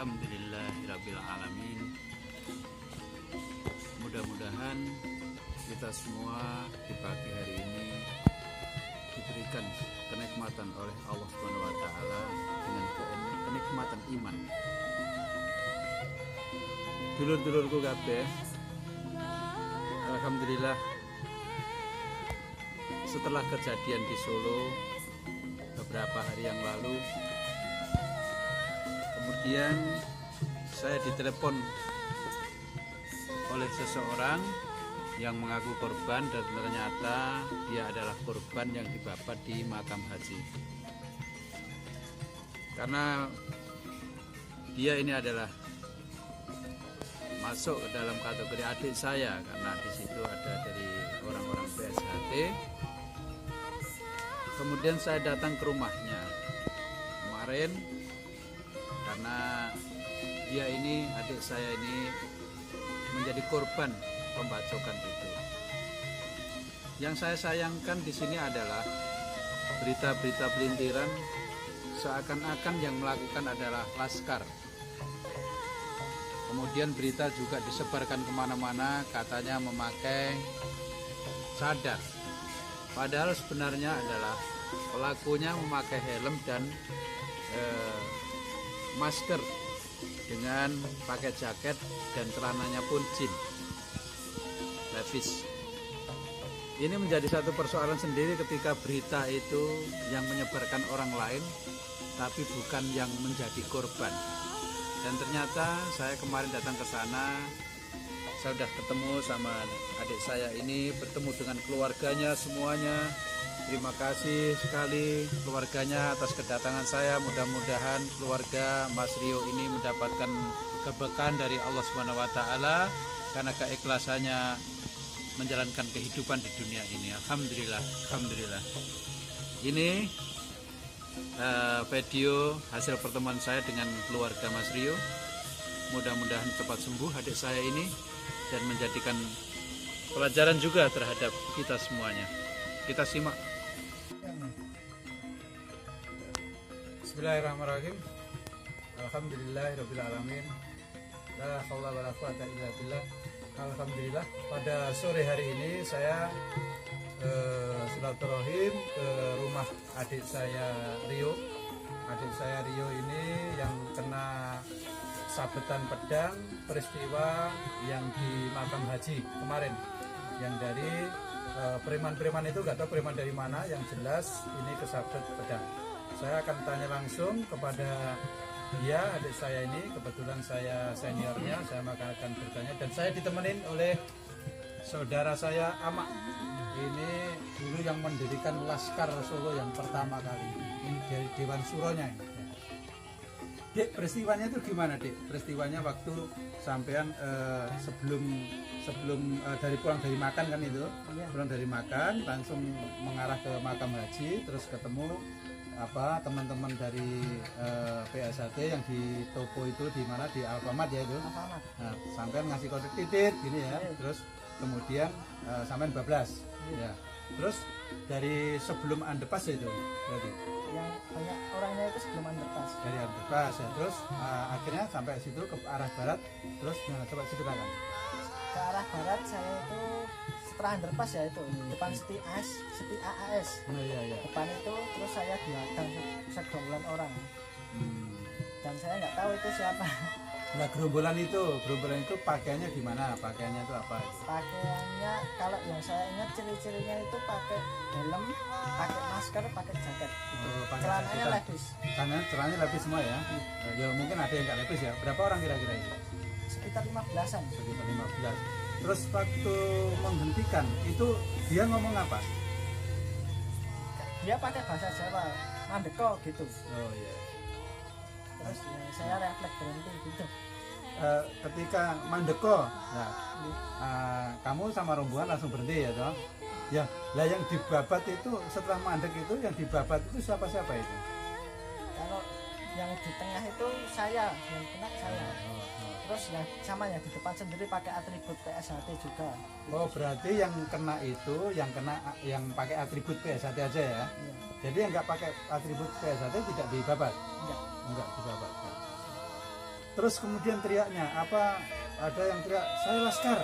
Alhamdulillahirabbil alamin. Mudah-mudahan kita semua di pagi hari ini diberikan kenikmatan oleh Allah Subhanahu wa taala dengan kenikmatan iman. Dulur-dulurku kabeh, alhamdulillah setelah kejadian di Solo beberapa hari yang lalu, kemudian saya ditelepon oleh seseorang yang mengaku korban, dan ternyata dia adalah korban yang dibabat di makam haji. Karena dia ini adalah masuk ke dalam kategori adik saya, karena di situ ada dari orang-orang PSHT. Kemudian saya datang ke rumahnya kemarin karena dia ini, adik saya ini menjadi korban pembacokan itu. Yang saya sayangkan di sini adalah berita-berita pelintiran seakan-akan yang melakukan adalah Laskar. Kemudian berita juga disebarkan kemana-mana, katanya memakai cadar. Padahal sebenarnya adalah pelakunya memakai helm dan masker dengan pakai jaket, dan celananya pun jeans levis. Ini menjadi satu persoalan sendiri ketika berita itu yang menyebarkan orang lain tapi bukan yang menjadi korban. Dan ternyata saya kemarin datang ke sana, saya sudah ketemu sama adik saya ini, bertemu dengan keluarganya semuanya. Terima kasih sekali keluarganya atas kedatangan saya. Mudah-mudahan keluarga Mas Rio ini mendapatkan keberkahan dari Allah Subhanahu wa taala karena keikhlasannya menjalankan kehidupan di dunia ini. Alhamdulillah, alhamdulillah. Ini video hasil pertemuan saya dengan keluarga Mas Rio. Mudah-mudahan cepat sembuh adik saya ini dan menjadikan pelajaran juga terhadap kita semuanya. Kita simak. Bismillahirrahmanirrahim. Alhamdulillahirabbil alamin. La haula wala quwata illa billah. Alhamdulillah, pada sore hari ini saya silaturahim ke rumah adik saya Rio. Adik saya Rio ini yang kena sabetan pedang peristiwa yang di makam haji kemarin, yang dari preman-preman itu, gak tahu preman dari mana, yang jelas ini kesabet pedang. Saya akan tanya langsung kepada dia, adik saya ini, kebetulan saya seniornya, saya akan bertanya, dan saya ditemenin oleh saudara saya Amak. Ini dulu yang mendirikan Laskar Solo yang pertama kali, ini dari Dewan Suronya ini. Dek, peristiwanya itu gimana, Dek? Peristiwanya waktu sampean sebelum dari pulang dari makan kan itu, pulang dari makan langsung mengarah ke makam haji, terus ketemu teman-teman dari PSHT yang di toko itu, di mana, di Alfamart ya itu. Nah, sampean ngasih kode titit gini ya, terus kemudian sampean bablas ya. Terus dari sebelum underpass itu berarti yang banyak orangnya itu sebelum underpass. Dari underpass ya, terus akhirnya sampai situ ke arah barat, terus coba ceritakan. Ke arah barat saya itu setelah underpass ya, itu depan Seti AAS. Oh iya iya. Depan itu terus saya dihadang segerombolan orang. Dan saya nggak tahu itu siapa. Nah, gerombolan itu pakaiannya gimana? Pakaiannya itu apa? Pakaiannya kalau yang saya ingat ciri-cirinya itu pakai helm, pakai masker, pakai jaket. Celananya levis. Celananya levis semua ya? Ya mungkin ada yang nggak levis ya. Berapa orang kira-kira itu? Sekitar 15-an. Sekitar 15. Terus waktu menghentikan itu dia ngomong apa? Dia pakai bahasa Jawa, mandeko gitu. Oh iya. Terus ya, saya refleks berhenti gitu. Ketika mandeko, nah, kamu sama rombongan langsung berhenti ya toh? Ya, lah yang dibabat itu setelah mandek itu, yang dibabat itu siapa-siapa itu? Kalau yang di tengah itu saya, yang kena saya. Terus yang sama ya di depan sendiri pakai atribut PSHT juga. Oh, berarti yang kena itu, yang pakai atribut PSHT aja ya? Iya. Jadi yang nggak pakai atribut PSHT tidak dibabat? Enggak Dibabat. Terus kemudian teriaknya apa? Ada yang teriak saya laskar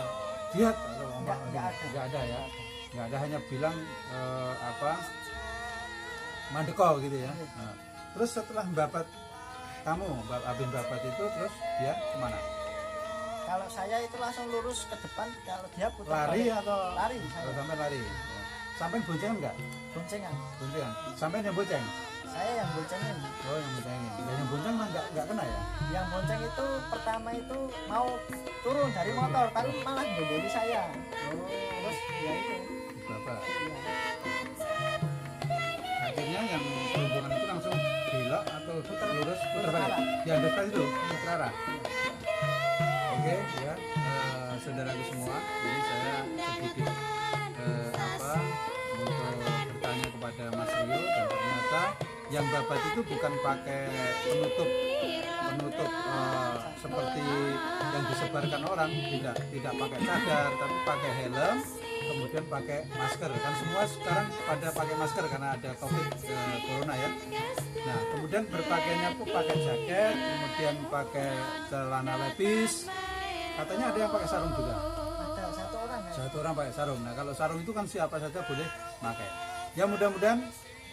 jihad atau Enggak ada. nggak ada ya, nggak ada, hanya bilang apa mandeko gitu ya. Nah, terus setelah babat kamu abis babat itu terus dia kemana? Kalau saya itu langsung lurus ke depan, kalau dia putar Lari balik. atau Lari Oh, saya. sampai lari. Sampai boncengan nggak? Boncengan. Boncengan. Sampai yang bonceng. Saya yang boncengin. Oh yang boncengin. Dan yang bonceng mah nggak kena ya? Yang bonceng itu pertama itu mau turun dari motor, tapi malah gondoli saya. Oh Terus ya itu. bapak. Ya. Akhirnya yang rombongan itu langsung belok atau lurus putar balik? arah. Yang depan itu putar arah. Oke ya, saudaraku semua, jadi saya sedikit apa untuk bertanya kepada Mas Rio, dan ternyata yang babat itu bukan pakai penutup seperti yang disebarkan orang, tidak pakai cadar, tapi pakai helm, kemudian pakai masker. Kan semua sekarang pada pakai masker karena ada COVID corona ya. Nah kemudian berpakaiannya pun pakai jaket, kemudian pakai celana lepis. Katanya ada yang pakai sarung juga. Ada satu orang ya. Satu orang pakai sarung. Nah kalau sarung itu kan siapa saja boleh pakai. Ya mudah-mudahan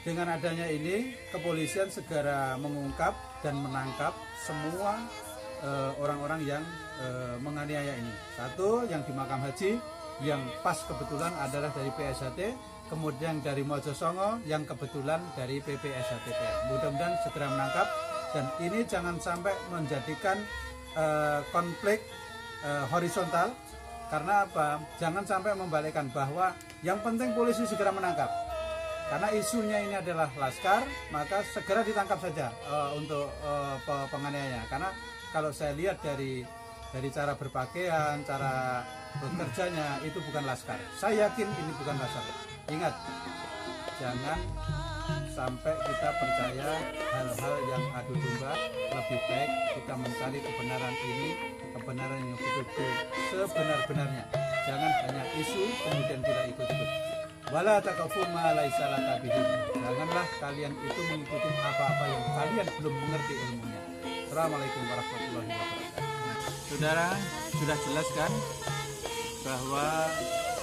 dengan adanya ini kepolisian segera mengungkap dan menangkap semua orang-orang yang menganiaya ini. Satu yang di makam haji yang pas kebetulan adalah dari PSHT, kemudian dari Mojosongo yang kebetulan dari PPSHTPM. Mudah-mudahan segera menangkap, dan ini jangan sampai menjadikan konflik horizontal. Karena apa? Jangan sampai membalikkan, bahwa yang penting polisi segera menangkap. Karena isunya ini adalah laskar, maka segera ditangkap saja untuk penganiayanya. Karena kalau saya lihat dari cara berpakaian, cara bekerjanya, itu bukan laskar. Saya yakin ini bukan laskar. Ingat, jangan sampai kita percaya hal-hal yang adu domba. Lebih baik kita mencari kebenaran ini, kebenaran yang betul-betul sebenar-benarnya. Jangan hanya isu kemudian kita ikut-ikut. Wala taqafu ma laisa laka bihi. Janganlah kalian itu mengikuti apa-apa yang kalian belum mengerti ilmunya. Assalamualaikum warahmatullahi wabarakatuh. Saudara, sudah jelas kan bahwa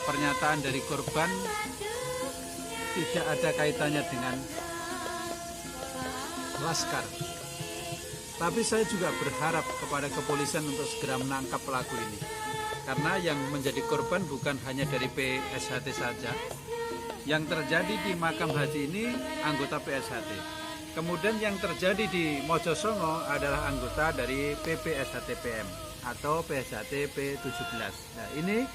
pernyataan dari korban tidak ada kaitannya dengan laskar. Tapi saya juga berharap kepada kepolisian untuk segera menangkap pelaku ini. Karena yang menjadi korban bukan hanya dari PSHT saja. Yang terjadi di makam haji ini anggota PSHT. Kemudian yang terjadi di Mojosongo adalah anggota dari PPSHTPM atau PSHT P17. Nah, ini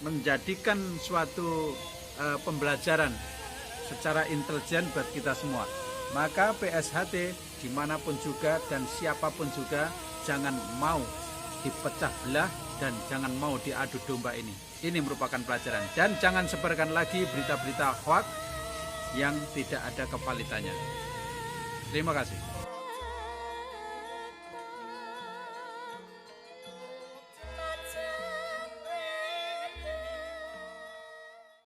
menjadikan suatu pembelajaran secara intelijen buat kita semua. Maka PSHT dimanapun juga dan siapapun juga jangan mau dipecah belah dan jangan mau diadu domba ini. Ini merupakan pelajaran, dan jangan sebarkan lagi berita-berita hoax yang tidak ada kevalitannya. Terima kasih.